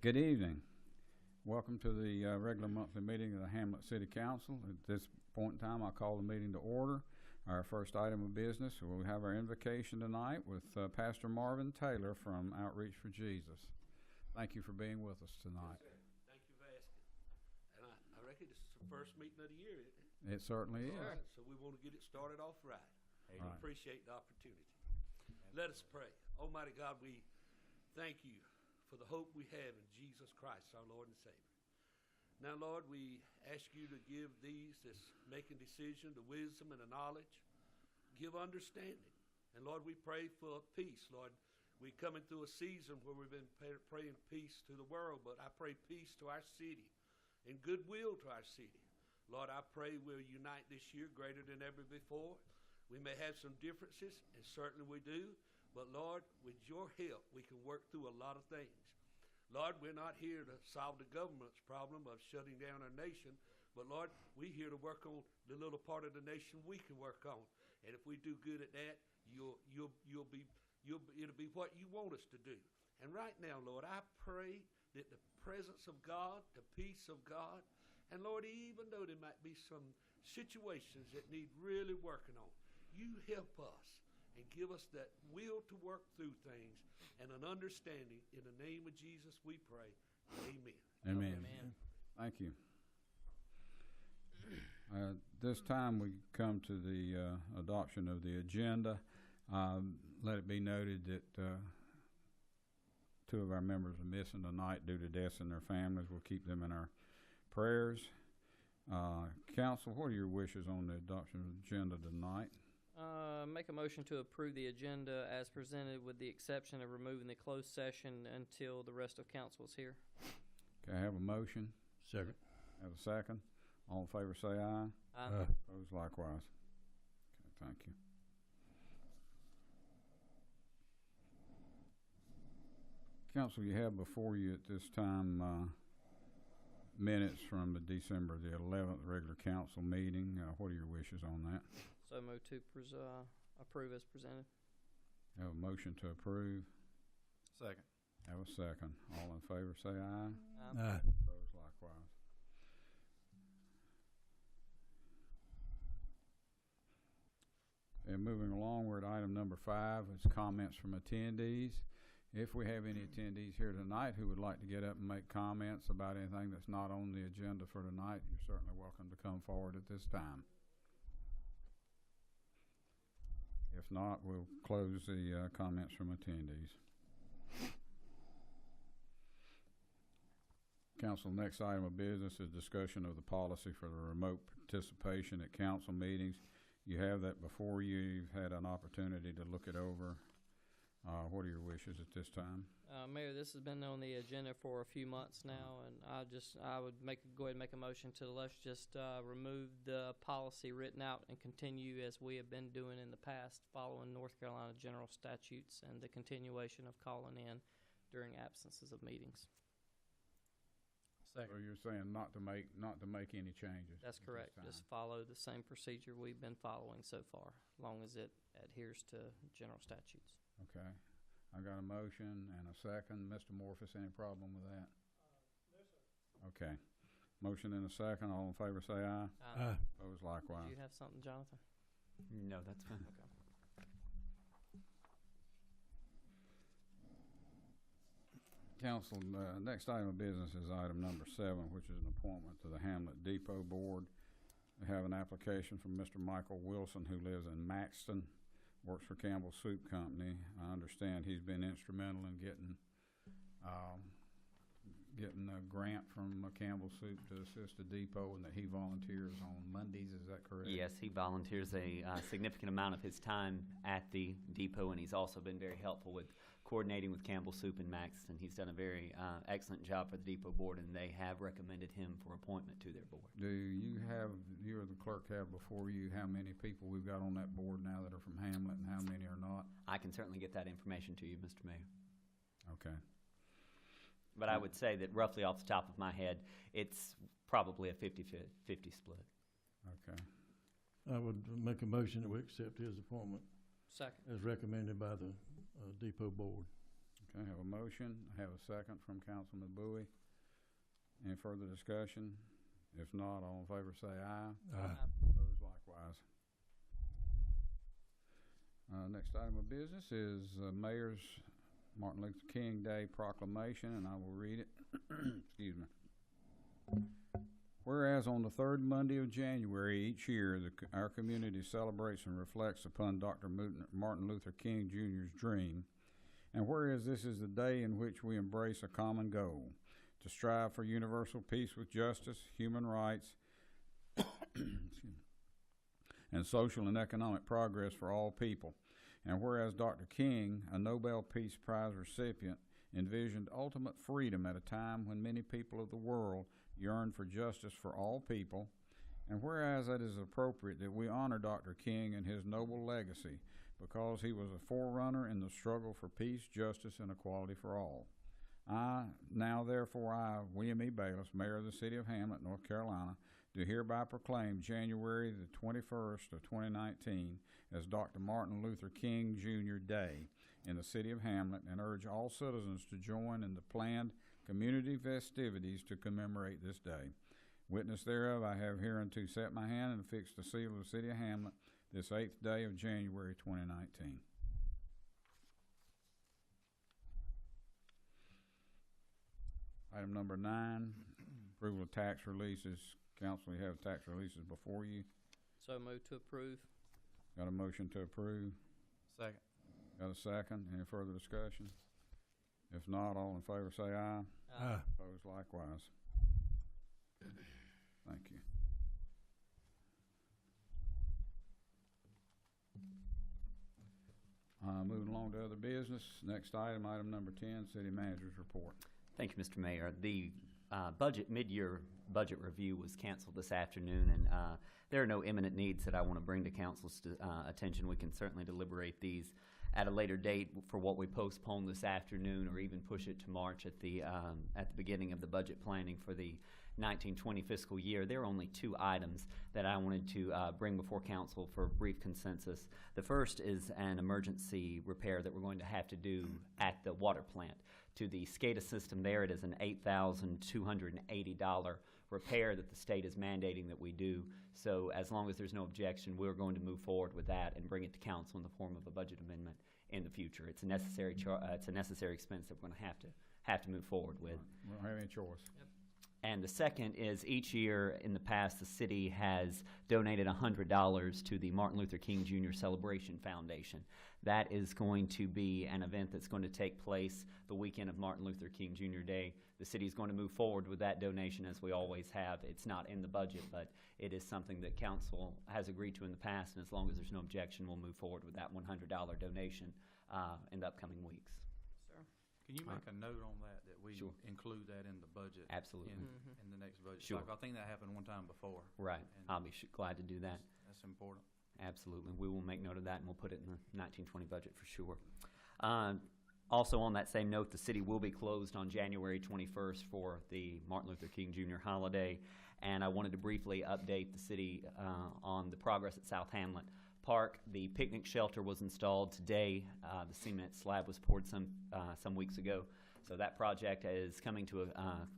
Good evening. Welcome to the regular monthly meeting of the Hamlet City Council. At this point in time, I call the meeting to order. Our first item of business, we'll have our invocation tonight with Pastor Marvin Taylor from Outreach for Jesus. Thank you for being with us tonight. Yes, thank you for asking. And I reckon this is the first meeting of the year, isn't it? It certainly is. All right, so we want to get it started off right. And Right. appreciate the opportunity. Let us pray. Almighty God, we thank you for the hope we have in Jesus Christ, our Lord and Savior. Now, Lord, we ask you to give these that's making decision the wisdom and the knowledge. Give understanding. And, Lord, we pray for peace. Lord, we're coming through a season where we've been praying peace to the world, but I pray peace to our city and goodwill to our city. Lord, I pray we'll unite this year greater than ever before. We may have some differences, and certainly we do, but, Lord, with your help, we can work through a lot of things. Lord, we're not here to solve the government's problem of shutting down our nation, but, Lord, we're here to work on the little part of the nation we can work on. And if we do good at that, it'll be what you want us to do. And right now, Lord, I pray that the presence of God, the peace of God, and, Lord, even though there might be some situations that need really working on, you help us and give us that will to work through things and an understanding. In the name of Jesus we pray. Amen. Amen. Thank you. This time we come to the adoption of the agenda. Let it be noted that two of our members are missing tonight due to deaths in their families. We'll keep them in our prayers. Council, what are your wishes on the adoption of the agenda tonight? Make a motion to approve the agenda as presented with the exception of removing the closed session until the rest of council is here. Okay, I have a motion. Second. Have a second. All in favor say aye. Aye. Opposed likewise. Okay, thank you. Council, you have before you at this time minutes from the December the 11th regular council meeting. What are your wishes on that? So move to approve as presented. Have a motion to approve. Second. Have a second. All in favor say aye. Aye. Opposed likewise. And moving along, we're at item number 5. It's comments from attendees. If we have any attendees here tonight who would like to get up and make comments about anything that's not on the agenda for tonight, you're certainly welcome to come forward at this time. If not, we'll close the comments from attendees. Council, next item of business is discussion of the policy for the remote participation at council meetings. You have that before you. You've had an opportunity to look it over. What are your wishes at this time? Mayor, this has been on the agenda for a few months now, and I would go ahead and make a motion to let's just remove the policy written out and continue as we have been doing in the past, following North Carolina general statutes and the continuation of calling in during absences of meetings. Second. So you're saying not to make any changes? That's correct. Just follow the same procedure we've been following so far, as long as it adheres to general statutes. Okay. I got a motion and a second. Mr. Morphus, any problem with that? No, sir. Okay. Motion and a second. All in favor say aye. Aye. Opposed likewise. Do you have something, Jonathan? No, that's fine. Okay. Council, next item of business is item number 7, which is an appointment to the Hamlet Depot Board. We have an application from Mr. Michael Wilson, who lives in Maxton, works for Campbell Soup Company. I understand he's been instrumental in getting a grant from Campbell Soup to assist the depot, and that he volunteers on Mondays. Is that correct? Yes, he volunteers a significant amount of his time at the depot, and he's also been very helpful with coordinating with Campbell Soup and Maxton. He's done a very excellent job for the depot board, and they have recommended him for appointment to their board. Do you or the clerk have before you how many people we've got on that board now that are from Hamlet and how many are not? I can certainly get that information to you, Mr. Mayor. Okay. But I would say that roughly off the top of my head, it's probably a 50-50 split. Okay. I would make a motion that we accept his appointment Second. as recommended by the depot board. Okay, have a motion, have a second from Councilman Bowie. Any further discussion? If not, all in favor say aye. Aye. Opposed likewise. Next item of business is Mayor's Martin Luther King Day proclamation, and I will read it. Excuse me. Whereas on the third Monday of January each year, our community celebrates and reflects upon Dr. Martin Luther King Jr.'s dream, and whereas this is the day in which we embrace a common goal, to strive for universal peace with justice, human rights, and social and economic progress for all people. And whereas Dr. King, a Nobel Peace Prize recipient, envisioned ultimate freedom at a time when many people of the world yearn for justice for all people, and whereas it is appropriate that we honor Dr. King and his noble legacy because he was a forerunner in the struggle for peace, justice, and equality for all. Therefore, I, William E. Bayless, Mayor of the City of Hamlet, North Carolina, do hereby proclaim January the 21st of 2019 as Dr. Martin Luther King Jr. Day in the City of Hamlet, and urge all citizens to join in the planned community festivities to commemorate this day. Witness thereof, I have hereunto set my hand and affixed the seal of the City of Hamlet this 8th day of January 2019. Item number 9, approval of tax releases. Council, you have tax releases before you. So moved to approve. Got a motion to approve? Second. Got a second? Any further discussion? If not, all in favor say aye. Aye. Opposed likewise. Thank you. Moving along to other business. Next item, item number 10, City Manager's Report. Thank you, Mr. Mayor. The mid-year budget review was canceled this afternoon, and there are no imminent needs that I want to bring to council's attention. We can certainly deliberate these at a later date for what we postpone this afternoon, or even push it to March at the beginning of the budget planning for the 1920 fiscal year. There are only 2 items that I wanted to bring before council for brief consensus. The first is an emergency repair that we're going to have to do at the water plant. To the SCADA system there, it is an $8,280 repair that the state is mandating that we do. So as long as there's no objection, we're going to move forward with that and bring it to council in the form of a budget amendment in the future. It's a necessary it's a necessary expense that we're going to have to move forward with. We don't have any choice. Yep. And the second is, each year in the past, the city has donated $100 to the Martin Luther King Jr. Celebration Foundation. That is going to be an event that's going to take place the weekend of Martin Luther King Jr. Day. The city is going to move forward with that donation, as we always have. It's not in the budget, but it is something that council has agreed to in the past, and as long as there's no objection, we'll move forward with that $100 donation in the upcoming weeks. Can you make a note on that we Sure. include that in the budget? Absolutely. In the next budget Sure. cycle? I think that happened one time before. Right. And I'll be glad to do that. That's important. Absolutely. We will make note of that, and we'll put it in the 1920 budget for sure. Also on that same note, the city will be closed on January 21st for the Martin Luther King Jr. holiday, and I wanted to briefly update the city on the progress at South Hamlet Park. The picnic shelter was installed today. The cement slab was poured some weeks ago, so that project is coming to a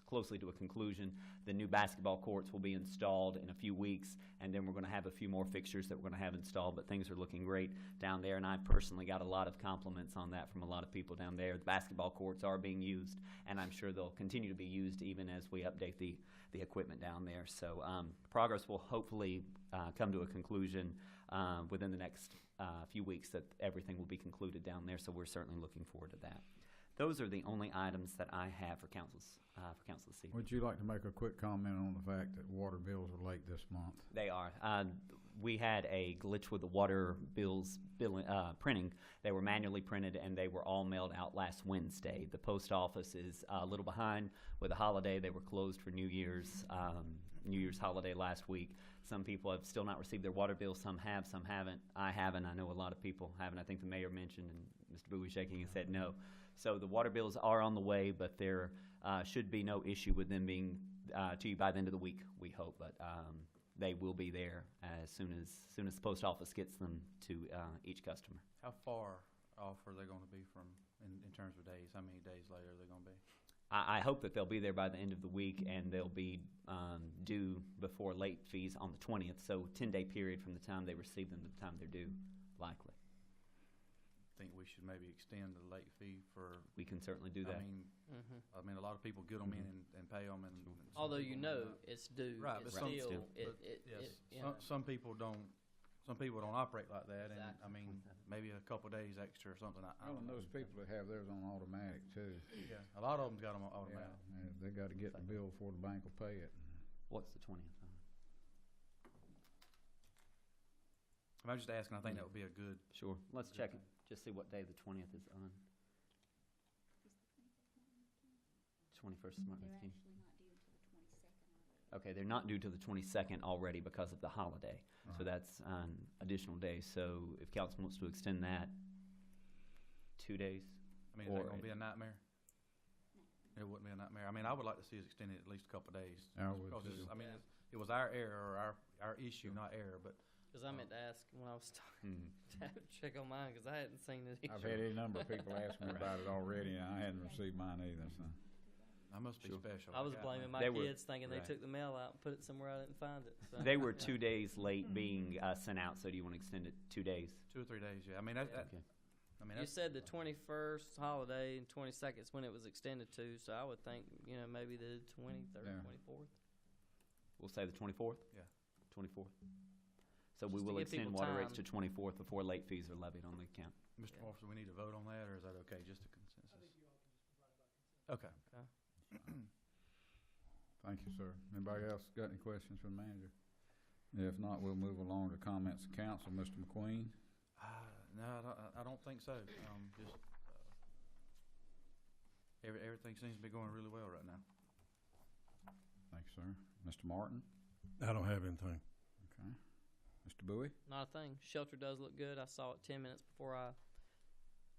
closely to a conclusion. The new basketball courts will be installed in a few weeks, and then we're going to have a few more fixtures that we're going to have installed, but things are looking great down there, and I personally got a lot of compliments on that from a lot of people down there. The basketball courts are being used, and I'm sure they'll continue to be used even as we update the equipment down there. So progress will hopefully come to a conclusion within the next few weeks, that everything will be concluded down there, so we're certainly looking forward to that. Those are the only items that I have for council this evening. Would you like to make a quick comment on the fact that water bills are late this month? They are. We had a glitch with the water bills printing. They were manually printed, and they were all mailed out last Wednesday. The post office is a little behind with the holiday. They were closed for New Year's holiday last week. Some people have still not received their water bills. Some have, some haven't. I haven't. I know a lot of people haven't. I think the mayor mentioned, and Mr. Bowie shaking his head no. So the water bills are on the way, but there should be no issue with them being to you by the end of the week, we hope. But they will be there as soon as the post office gets them to each customer. How far off are they going to be from in terms of days? How many days later are they gonna be? I hope that they'll be there by the end of the week, and they'll be due before late fees on the 20th. So 10-day period from the time they receive them to the time they're due, likely. Think we should maybe extend the late fee for, We can certainly do that. I mean, a lot of people get them in and pay them, and some Although you people know may not. it's due, Right, it's but some- still, Still. Yes, you know. some people don't operate like that, and Exactly. I mean, maybe a couple days extra or something. I Well, don't and know. those people that have theirs on automatic too. Yeah, a lot of them's got them on Yeah, automatic. they gotta get the bill before the bank will pay it. What's the 20th? I'm just asking. I think that would be a good. Sure. Let's check it. Just see what day the 20th is on. 21st is Martin They're Luther King. actually not due until the 22nd already. Okay, they're not due till the 22nd already because of the holiday. So Right. that's an additional day. So if council wants to extend that 2 days, I mean, is Or that gonna it- be a nightmare? It wouldn't be a nightmare. I mean, I would like to see it extended at least a couple of days. I would Because too. I mean, it was our error or our issue, not error, but Because I meant to ask when I was talking, to have to check on mine because I hadn't seen it I've either. had any number of people ask me about it already, and I hadn't received mine either, so. I must be Sure. special. I was got blaming mine. my They were- kids thinking they Right. took the mail out and put it somewhere I didn't find it. So. they were 2 days late being sent out. So do you want to extend it 2 days? 2 or 3 days. Yeah, I mean, that, Okay. I mean, You that's, said the 21st holiday and 22nd is when it was extended to, so I would think, maybe the 23rd, Yeah. 24th. We'll say the 24th? Yeah. 24th. So we Just to will give people extend water rates time. to 24th before late fees are levied on the account. Mr. Yeah. Morrison, we need to vote on that, or is that okay? Just a consensus. Okay. Thank you, sir. Anybody else got any questions for the manager? If not, we'll move along to comments of council. Mr. McQueen? No, I don't think so. Just everything seems to be going really well right now. Thank you, sir. Mr. Martin? I don't have anything. Okay. Mr. Bowie? Not a thing. Shelter does look good. I saw it 10 minutes before I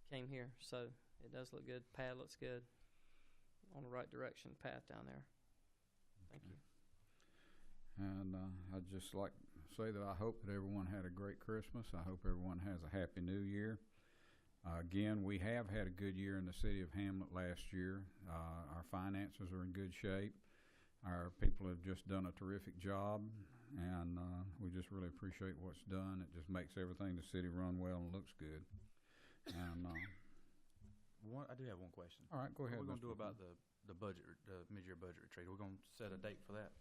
came here, so it does look good. Pad looks good. On the right direction, path down there. Thank you. And I'd just like to say that I hope that everyone had a great Christmas. I hope everyone has a happy new year. Again, we have had a good year in the city of Hamlet last year. Our finances are in good shape. Our people have just done a terrific job, and we just really appreciate what's done. It just makes everything in the city run well and looks good. And I do have one question. all right, go ahead. What are we Mr. gonna do about McQueen. the budget, the mid-year budget retreat? We're gonna set a date for that.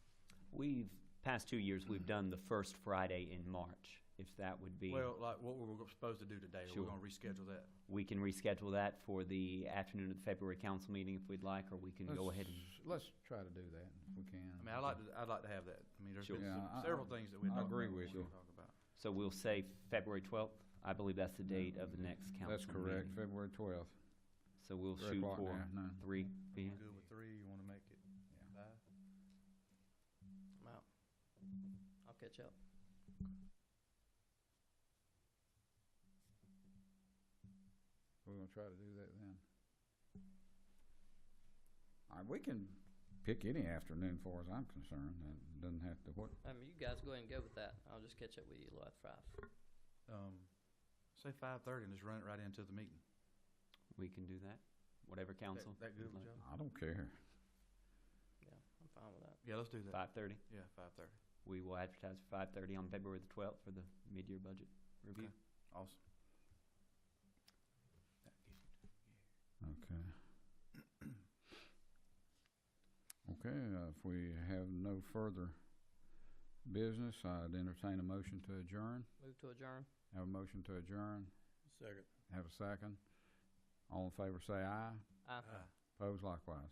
We've, past 2 years, we've done the first Friday in March, if that would be. Well, like what we were supposed to do today, Sure. we're gonna reschedule that. We can reschedule that for the afternoon of the February council meeting if we'd like, or we can go ahead and. Let's try to do that if we can. I mean, I'd like to have that. I mean, there's Sure. been Yeah, several things that we I talked agree about. with we you. wanna talk about. So we'll say February 12th. I believe that's the date of the next council That's correct, meeting. February 12th. So we'll 3 shoot o'clock in the for afternoon. 3 p.m. Good with 3. You wanna make it 5? I'm out. I'll catch up. We're gonna try to do that then. All right, we can pick any afternoon for as I'm concerned. It doesn't have to, what, I mean, you guys go ahead and go with that. I'll just catch up with you a little after 5. Say 5:30 and just run it right into the meeting. We can do that. Whatever council. That good would with like. y'all? I don't care. Yeah, I'm fine with that. Yeah, let's do that. 5:30. Yeah, 5:30. We will advertise for 5:30 on February the 12th for the mid-year budget review. Okay. Awesome. Okay. Okay, if we have no further business, I'd entertain a motion to adjourn. Move to adjourn. Have a motion to adjourn. Second. Have a second. All in favor say aye. Aye. Opposed likewise.